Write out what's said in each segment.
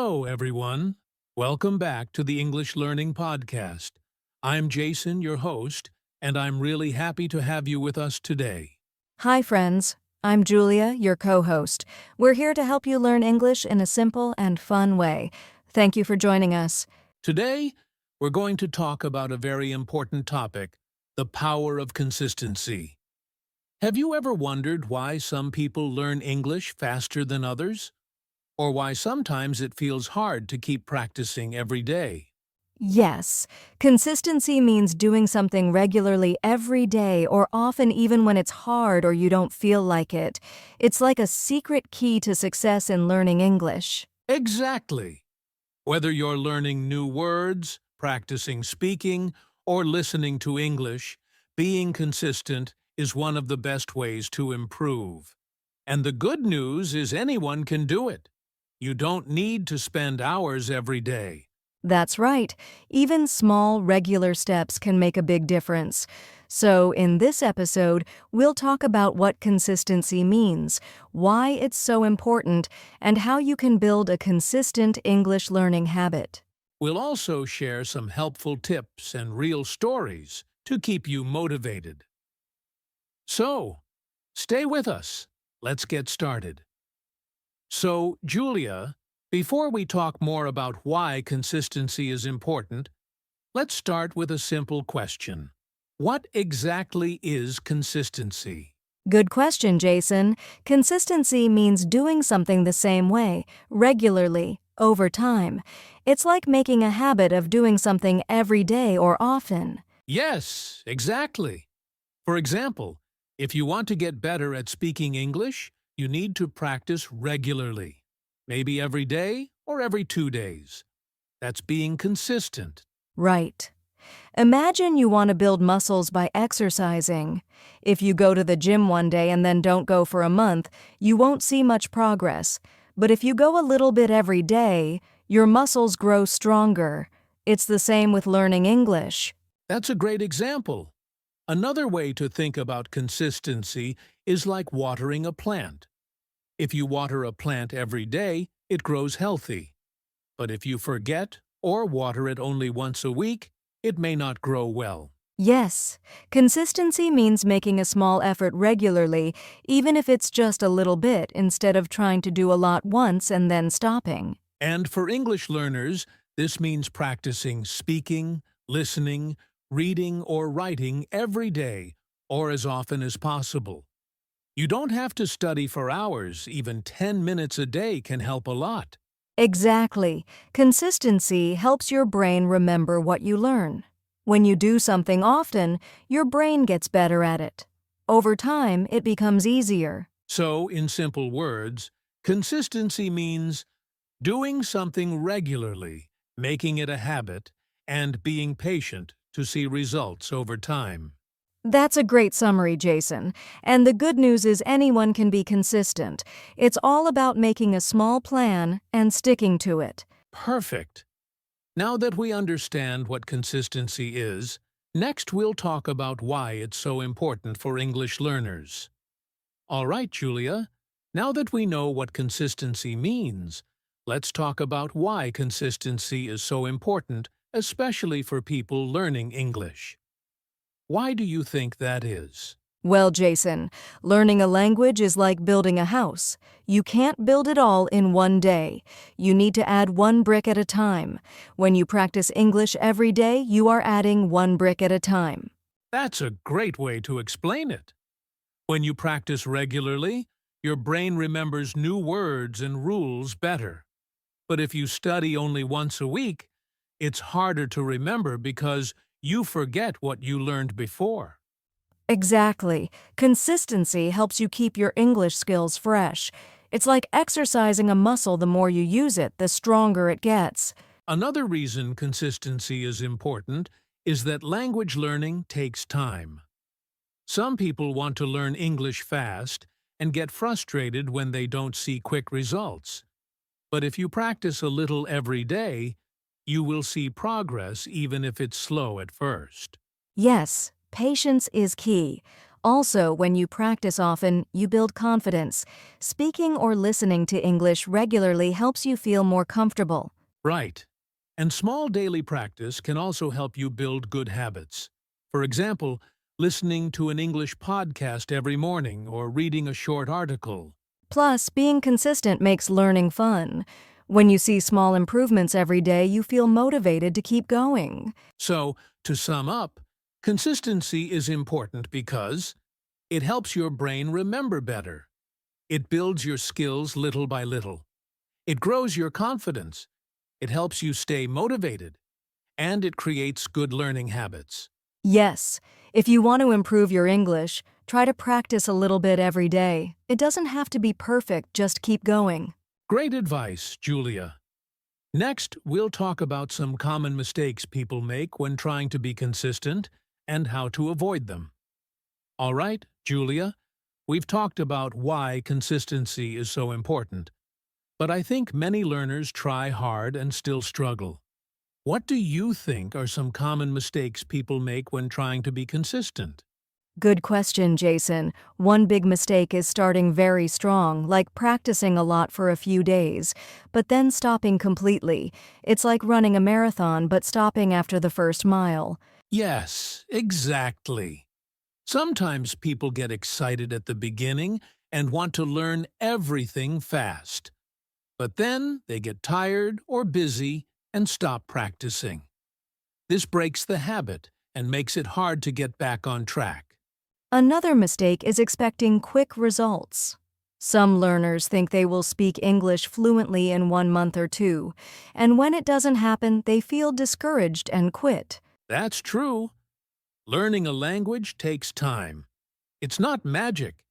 Hello, everyone. Welcome back to the English Learning Podcast. I'm Jason, your host, and I'm really happy to have you with us today. Hi, friends. I'm Julia, your co-host. We're here to help you learn English in a simple and fun way. Thank you for joining us. Today, we're going to talk about a very important topic, the power of consistency. Have you ever wondered why some people learn English faster than others? Or why sometimes it feels hard to keep practicing every day? Yes, consistency means doing something regularly every day or often even when it's hard or you don't feel like it. It's like a secret key to success in learning English. Exactly. Whether you're learning new words, practicing speaking, or listening to English, being consistent is one of the best ways to improve. And the good news is anyone can do it. You don't need to spend hours every day. That's right. Even small, regular steps can make a big difference. So, in this episode, we'll talk about what consistency means, why it's so important, and how you can build a consistent English learning habit. We'll also share some helpful tips and real stories to keep you motivated. So, stay with us. Let's get started. So, Julia, before we talk more about why consistency is important, let's start with a simple question. What exactly is consistency? Good question, Jason. Consistency means doing something the same way, regularly, over time. It's like making a habit of doing something every day or often. Yes, exactly. For example, if you want to get better at speaking English, you need to practice regularly, maybe every day or every 2 days. That's being consistent. Right. Imagine you want to build muscles by exercising. If you go to the gym one day and then don't go for a month, you won't see much progress. But if you go a little bit every day, your muscles grow stronger. It's the same with learning English. That's a great example. Another way to think about consistency is like watering a plant. If you water a plant every day, it grows healthy. But if you forget or water it only once a week, it may not grow well. Yes, consistency means making a small effort regularly, even if it's just a little bit, instead of trying to do a lot once and then stopping. And for English learners, this means practicing speaking, listening, reading, or writing every day, or as often as possible. You don't have to study for hours, even 10 minutes a day can help a lot. Exactly. Consistency helps your brain remember what you learn. When you do something often, your brain gets better at it. Over time, it becomes easier. So, in simple words, consistency means doing something regularly, making it a habit, and being patient to see results over time. That's a great summary, Jason. And the good news is anyone can be consistent. It's all about making a small plan and sticking to it. Perfect. Now that we understand what consistency is, next we'll talk about why it's so important for English learners. All right, Julia, now that we know what consistency means, let's talk about why consistency is so important, especially for people learning English. Why do you think that is? Well, Jason, learning a language is like building a house. You can't build it all in one day. You need to add one brick at a time. When you practice English every day, you are adding one brick at a time. That's a great way to explain it. When you practice regularly, your brain remembers new words and rules better. But if you study only once a week, it's harder to remember because you forget what you learned before. Exactly. Consistency helps you keep your English skills fresh. It's like exercising a muscle. The more you use it, the stronger it gets. Another reason consistency is important is that language learning takes time. Some people want to learn English fast and get frustrated when they don't see quick results. But if you practice a little every day, you will see progress even if it's slow at first. Yes, patience is key. Also, when you practice often, you build confidence. Speaking or listening to English regularly helps you feel more comfortable. Right. And small daily practice can also help you build good habits. For example, listening to an English podcast every morning or reading a short article. Plus, being consistent makes learning fun. When you see small improvements every day, you feel motivated to keep going. So, to sum up, consistency is important because it helps your brain remember better. It builds your skills little by little. It grows your confidence. It helps you stay motivated. And it creates good learning habits. Yes, if you want to improve your English, try to practice a little bit every day. It doesn't have to be perfect, just keep going. Great advice, Julia. Next, we'll talk about some common mistakes people make when trying to be consistent and how to avoid them. All right, Julia, we've talked about why consistency is so important, but I think many learners try hard and still struggle. What do you think are some common mistakes people make when trying to be consistent? Good question, Jason. One big mistake is starting very strong, like practicing a lot for a few days, but then stopping completely. It's like running a marathon but stopping after the first mile. Yes, exactly. Sometimes people get excited at the beginning and want to learn everything fast. But then they get tired or busy and stop practicing. This breaks the habit and makes it hard to get back on track. Another mistake is expecting quick results. Some learners think they will speak English fluently in 1 month or two, and when it doesn't happen, they feel discouraged and quit. That's true. Learning a language takes time. It's not magic.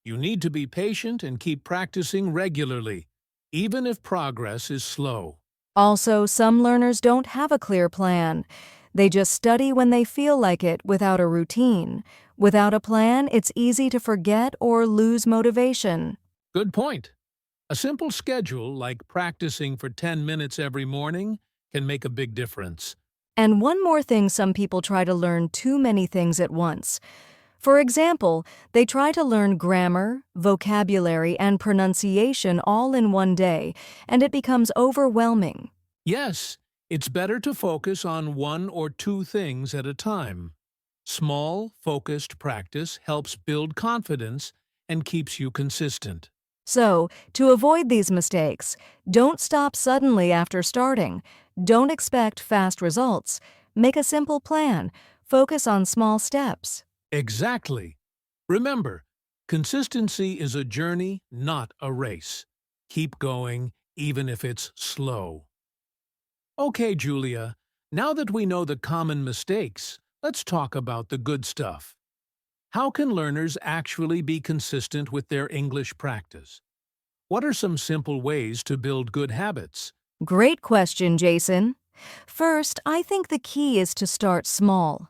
You need to be patient and keep practicing regularly, even if progress is slow. Also, some learners don't have a clear plan. They just study when they feel like it without a routine. Without a plan, it's easy to forget or lose motivation. Good point. A simple schedule, like practicing for 10 minutes every morning, can make a big difference. And one more thing, some people try to learn too many things at once. For example, they try to learn grammar, vocabulary, and pronunciation all in one day, and it becomes overwhelming. Yes, it's better to focus on one or two things at a time. Small, focused practice helps build confidence and keeps you consistent. So, to avoid these mistakes, don't stop suddenly after starting. Don't expect fast results. Make a simple plan. Focus on small steps. Exactly. Remember, consistency is a journey, not a race. Keep going, even if it's slow. Okay, Julia, now that we know the common mistakes, let's talk about the good stuff. How can learners actually be consistent with their English practice? What are some simple ways to build good habits? Great question, Jason. First, I think the key is to start small.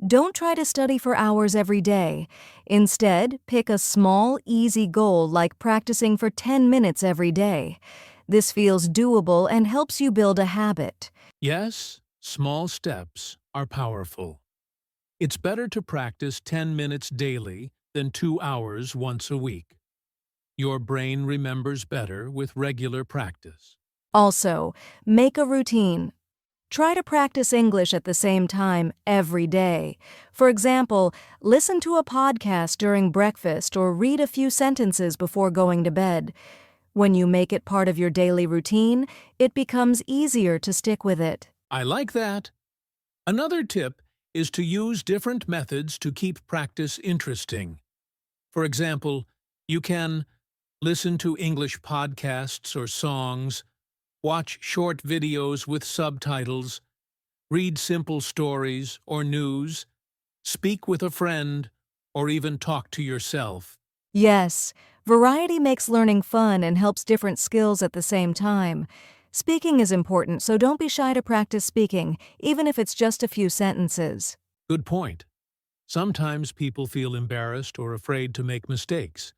Don't try to study for hours every day. Instead, pick a small, easy goal like practicing for 10 minutes every day. This feels doable and helps you build a habit. Yes, small steps are powerful. It's better to practice 10 minutes daily than 2 hours once a week. Your brain remembers better with regular practice. Also, make a routine. Try to practice English at the same time every day. For example, listen to a podcast during breakfast or read a few sentences before going to bed. When you make it part of your daily routine, it becomes easier to stick with it. I like that. Another tip is to use different methods to keep practice interesting. For example, you can listen to English podcasts or songs, watch short videos with subtitles, read simple stories or news, speak with a friend, or even talk to yourself. Yes, variety makes learning fun and helps different skills at the same time. Speaking is important, so don't be shy to practice speaking, even if it's just a few sentences. Good point. Sometimes people feel embarrassed or afraid to make mistakes.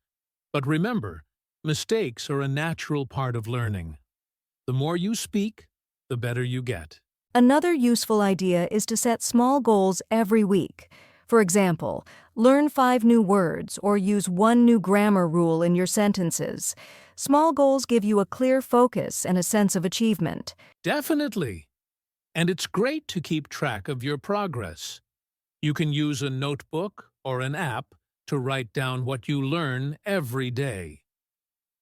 But remember, mistakes are a natural part of learning. The more you speak, the better you get. Another useful idea is to set small goals every week. For example, learn 5 new words or use 1 new grammar rule in your sentences. Small goals give you a clear focus and a sense of achievement. Definitely. And it's great to keep track of your progress. You can use a notebook or an app to write down what you learn every day.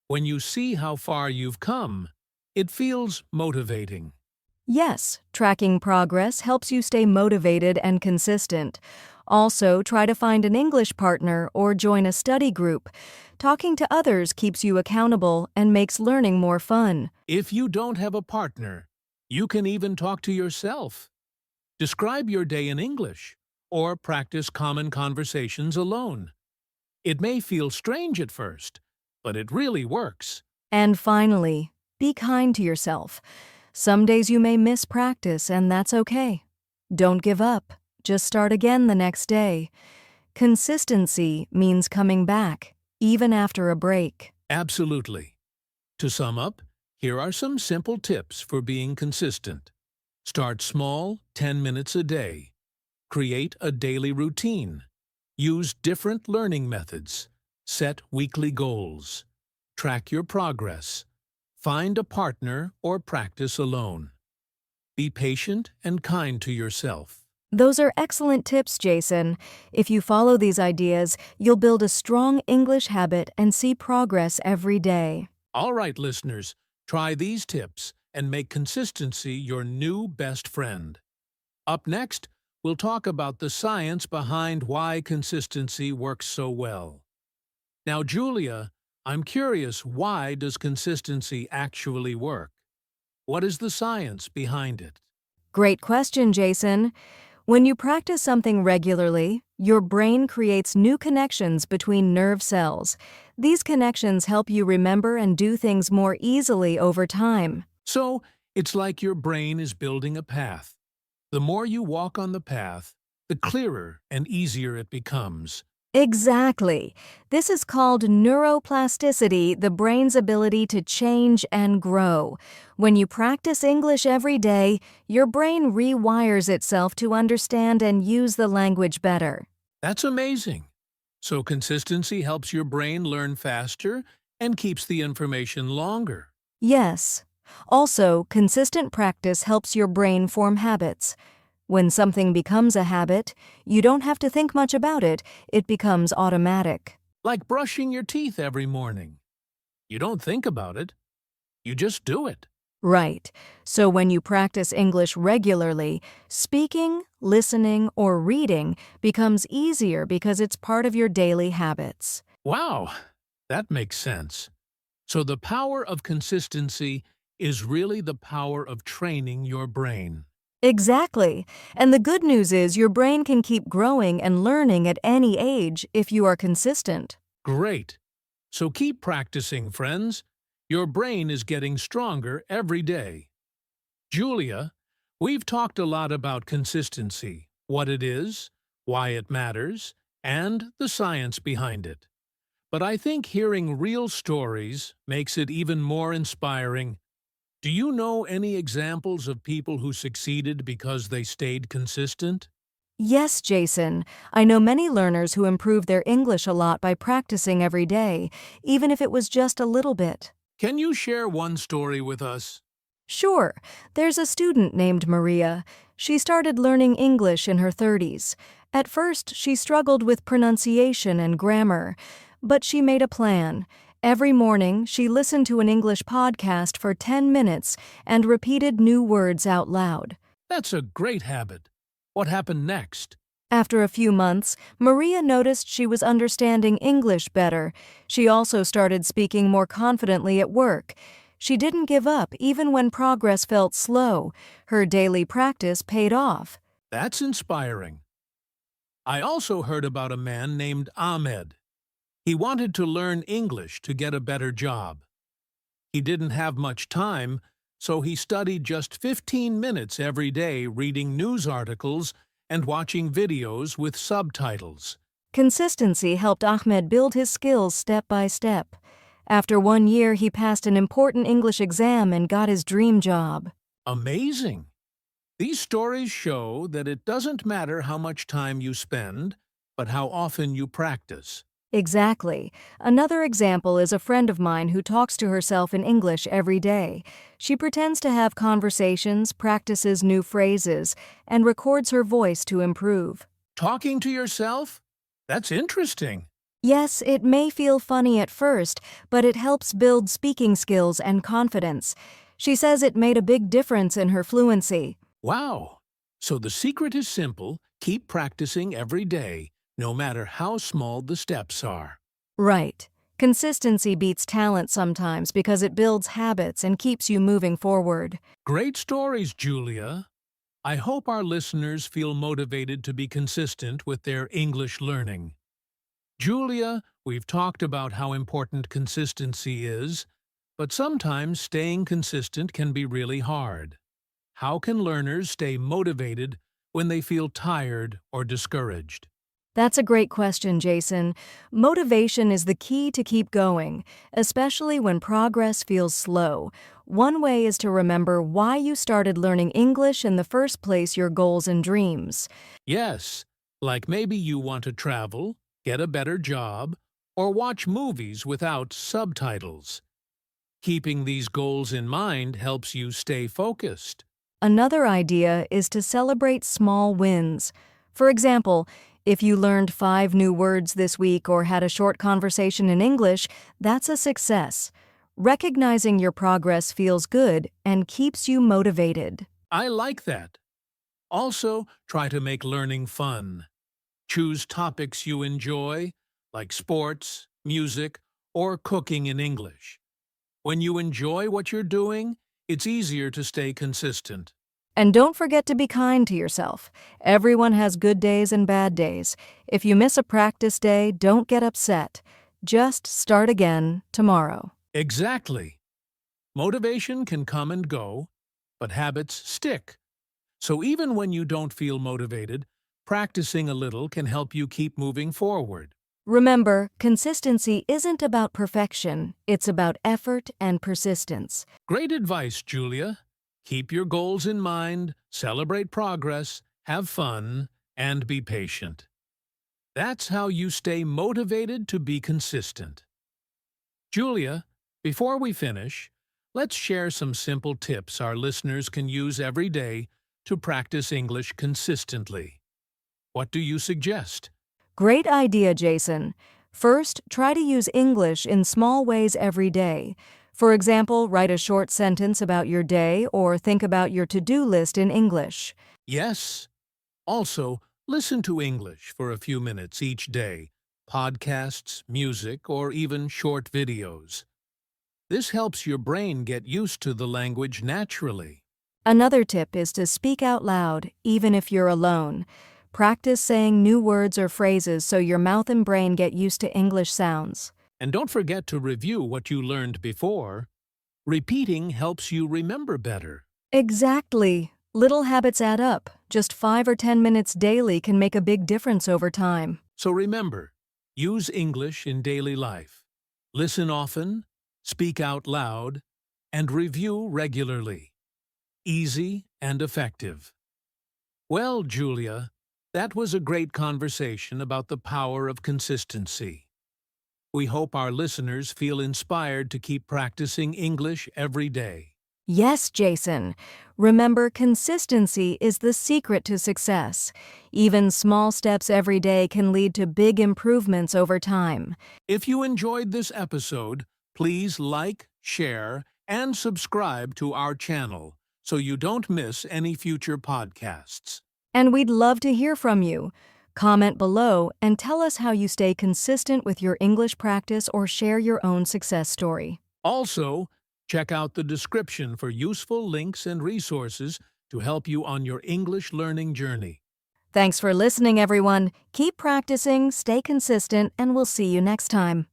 When you see how far you've come, it feels motivating. Yes, tracking progress helps you stay motivated and consistent. Also, try to find an English partner or join a study group. Talking to others keeps you accountable and makes learning more fun. If you don't have a partner, you can even talk to yourself. Describe your day in English or practice common conversations alone. It may feel strange at first, but it really works. And finally, be kind to yourself. Some days you may miss practice, and that's okay. Don't give up. Just start again the next day. Consistency means coming back, even after a break. Absolutely. To sum up, here are some simple tips for being consistent. Start small, 10 minutes a day. Create a daily routine. Use different learning methods. Set weekly goals. Track your progress. Find a partner or practice alone. Be patient and kind to yourself. Those are excellent tips, Jason. If you follow these ideas, you'll build a strong English habit and see progress every day. All right, listeners, try these tips and make consistency your new best friend. Up next, we'll talk about the science behind why consistency works so well. Now, Julia, I'm curious, why does consistency actually work? What is the science behind it? Great question, Jason. When you practice something regularly, your brain creates new connections between nerve cells. These connections help you remember and do things more easily over time. So, it's like your brain is building a path. The more you walk on the path, the clearer and easier it becomes. Exactly. This is called neuroplasticity, the brain's ability to change and grow. When you practice English every day, your brain rewires itself to understand and use the language better. That's amazing. So consistency helps your brain learn faster and keeps the information longer. Yes. Also, consistent practice helps your brain form habits. When something becomes a habit, you don't have to think much about it. It becomes automatic. Like brushing your teeth every morning. You don't think about it. You just do it. Right. So when you practice English regularly, speaking, listening, or reading becomes easier because it's part of your daily habits. Wow, that makes sense. So the power of consistency is really the power of training your brain. Exactly. And the good news is your brain can keep growing and learning at any age if you are consistent. Great. So keep practicing, friends. Your brain is getting stronger every day. Julia, we've talked a lot about consistency, what it is, why it matters, and the science behind it. But I think hearing real stories makes it even more inspiring. Do you know any examples of people who succeeded because they stayed consistent? Yes, Jason. I know many learners who improved their English a lot by practicing every day, even if it was just a little bit. Can you share one story with us? Sure. There's a student named Maria. She started learning English in her 30s. At first, she struggled with pronunciation and grammar, but she made a plan. Every morning, she listened to an English podcast for 10 minutes and repeated new words out loud. That's a great habit. What happened next? After a few months, Maria noticed she was understanding English better. She also started speaking more confidently at work. She didn't give up even when progress felt slow. Her daily practice paid off. That's inspiring. I also heard about a man named Ahmed. He wanted to learn English to get a better job. He didn't have much time, so he studied just 15 minutes every day reading news articles and watching videos with subtitles. Consistency helped Ahmed build his skills step by step. After 1 year, he passed an important English exam and got his dream job. Amazing! These stories show that it doesn't matter how much time you spend, but how often you practice. Exactly. Another example is a friend of mine who talks to herself in English every day. She pretends to have conversations, practices new phrases, and records her voice to improve. Talking to yourself? That's interesting. Yes, it may feel funny at first, but it helps build speaking skills and confidence. She says it made a big difference in her fluency. Wow! So the secret is simple: keep practicing every day, no matter how small the steps are. Right. Consistency beats talent sometimes because it builds habits and keeps you moving forward. Great stories, Julia. I hope our listeners feel motivated to be consistent with their English learning. Julia, we've talked about how important consistency is, but sometimes staying consistent can be really hard. How can learners stay motivated when they feel tired or discouraged? That's a great question, Jason. Motivation is the key to keep going, especially when progress feels slow. One way is to remember why you started learning English in the first place, your goals and dreams. Yes, like maybe you want to travel, get a better job, or watch movies without subtitles. Keeping these goals in mind helps you stay focused. Another idea is to celebrate small wins. For example, if you learned 5 new words this week or had a short conversation in English, that's a success. Recognizing your progress feels good and keeps you motivated. I like that. Also, try to make learning fun. Choose topics you enjoy, like sports, music, or cooking in English. When you enjoy what you're doing, it's easier to stay consistent. And don't forget to be kind to yourself. Everyone has good days and bad days. If you miss a practice day, don't get upset. Just start again tomorrow. Exactly. Motivation can come and go, but habits stick. So even when you don't feel motivated, practicing a little can help you keep moving forward. Remember, consistency isn't about perfection, it's about effort and persistence. Great advice, Julia. Keep your goals in mind, celebrate progress, have fun, and be patient. That's how you stay motivated to be consistent. Julia, before we finish, let's share some simple tips our listeners can use every day to practice English consistently. What do you suggest? Great idea, Jason. First, try to use English in small ways every day. For example, write a short sentence about your day or think about your to-do list in English. Yes. Also, listen to English for a few minutes each day, podcasts, music, or even short videos. This helps your brain get used to the language naturally. Another tip is to speak out loud, even if you're alone. Practice saying new words or phrases so your mouth and brain get used to English sounds. And don't forget to review what you learned before. Repeating helps you remember better. Exactly. Little habits add up. Just 5 or 10 minutes daily can make a big difference over time. So remember, use English in daily life. Listen often, speak out loud, and review regularly. Easy and effective. Well, Julia, that was a great conversation about the power of consistency. We hope our listeners feel inspired to keep practicing English every day. Yes, Jason. Remember, consistency is the secret to success. Even small steps every day can lead to big improvements over time. If you enjoyed this episode, please like, share, and subscribe to our channel so you don't miss any future podcasts. And we'd love to hear from you. Comment below and tell us how you stay consistent with your English practice or share your own success story. Also, check out the description for useful links and resources to help you on your English learning journey. Thanks for listening, everyone. Keep practicing, stay consistent, and we'll see you next time.